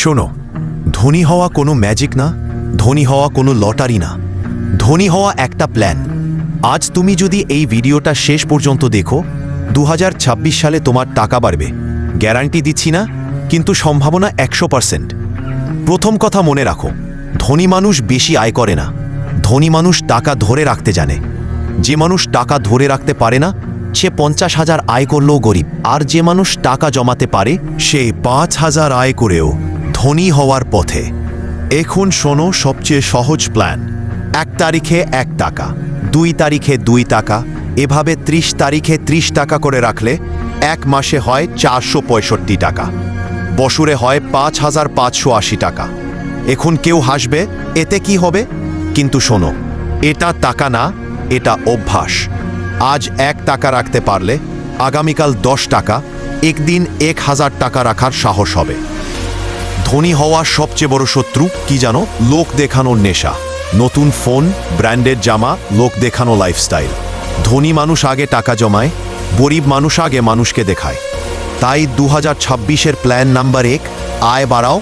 শোনো, ধনী হওয়া কোনো ম্যাজিক না, ধনী হওয়া কোনো লটারি না, ধনী হওয়া একটা প্ল্যান। আজ তুমি যদি এই ভিডিওটা শেষ পর্যন্ত দেখো, 2026 সালে তোমার টাকা বাড়বে। গ্যারান্টি দিচ্ছি না, কিন্তু সম্ভাবনা 100%। প্রথম কথা মনে রাখো, ধনী মানুষ বেশি আয় করে না, ধনী মানুষ টাকা ধরে রাখতে জানে। যে মানুষ টাকা ধরে রাখতে পারে না, সে 50,000 আয় করলেও গরিব। আর যে মানুষ টাকা জমাতে পারে, সে 5,000 আয় করেও ধনী হওয়ার পথে। এখন শোনো সবচেয়ে সহজ প্ল্যান। 1 তারিখে 1 টাকা, 2 তারিখে 2 টাকা, এভাবে 30 তারিখে 30 টাকা করে রাখলে 1 মাসে হয় 465 টাকা, বছরে হয় 5,580 টাকা। এখন কেউ হাসবে, এতে কি হবে? কিন্তু শোনো, এটা টাকা না, এটা অভ্যাস। আজ 1 টাকা রাখতে পারলে আগামীকাল 10 টাকা, একদিন 1,000 টাকা রাখার সাহস হবে। ধনী হওয়ার সবচেয়ে বড় শত্রু কি জানো? লোক দেখানোর নেশা। নতুন ফোন, ব্র্যান্ডেড জামা, লোক দেখানো লাইফস্টাইল। ধনী মানুষ আগে টাকা জমায়, গরিব মানুষ আগে মানুষকে দেখায়। তাই 2026-এর প্ল্যান নাম্বার 1, আয় বাড়াও,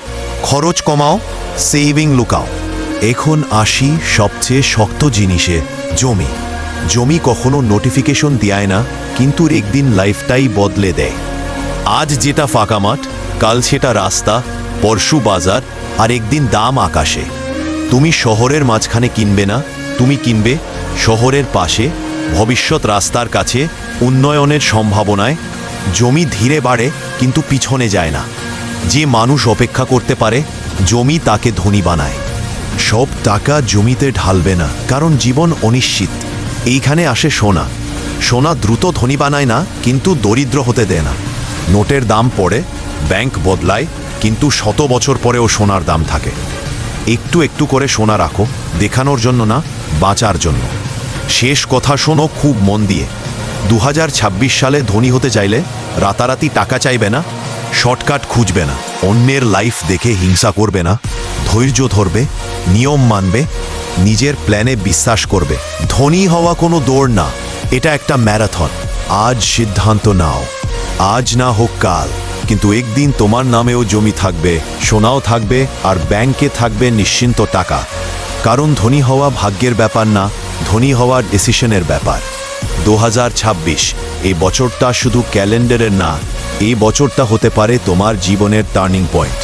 খরচ কমাও, সেভিং লুকাও। এখন আসি সবচেয়ে শক্ত জিনিসে, জমি। জমি কখনো নোটিফিকেশন দেয় না, কিন্তু একদিন লাইফটাই বদলে দেয়। আজ যেটা ফাঁকা মাঠ, কাল সেটা রাস্তা, পরশু বাজার, আর একদিন দাম আকাশে। তুমি শহরের মাঝখানে কিনবে না, তুমি কিনবে শহরের পাশে, ভবিষ্যৎ রাস্তার কাছে, উন্নয়নের সম্ভাবনায়। জমি ধীরে বাড়ে, কিন্তু পিছনে যায় না। যে মানুষ অপেক্ষা করতে পারে, জমি তাকে ধনী বানায়। সব টাকা জমিতে ঢালবে না, কারণ জীবন অনিশ্চিত। এইখানে আসে সোনা। সোনা দ্রুত ধনী বানায় না, কিন্তু দরিদ্র হতে দেয় না। নোটের দাম পড়ে, ব্যাংক বদলায়, কিন্তু 100 বছর পরেও সোনার দাম থাকে। একটু একটু করে সোনা রাখো, দেখানোর জন্য না, বাঁচার জন্য। শেষ কথা শোনো খুব মন দিয়ে। 2026 সালে ধনী হতে চাইলে রাতারাতি টাকা চাইবে না, শর্টকাট খুঁজবে না, অন্যের লাইফ দেখে হিংসা করবে না, ধৈর্য ধরবে, নিয়ম মানবে, নিজের প্ল্যানে বিশ্বাস করবে। ধনী হওয়া কোনো দৌড় না, এটা একটা ম্যারাথন। আজ সিদ্ধান্ত নাও, আজ না হোক কাল, কিন্তু একদিন তোমার নামেও জমি থাকবে, সোনাও থাকবে, আর ব্যাংকে থাকবে নিশ্চিন্ত টাকা। কারণ ধনী হওয়া ভাগ্যের ব্যাপার না, ধনী হওয়ার ডিসিশনের ব্যাপার। 2026 এই বছরটা শুধু ক্যালেন্ডারের না, এই বছরটা হতে পারে তোমার জীবনের টার্নিং পয়েন্ট।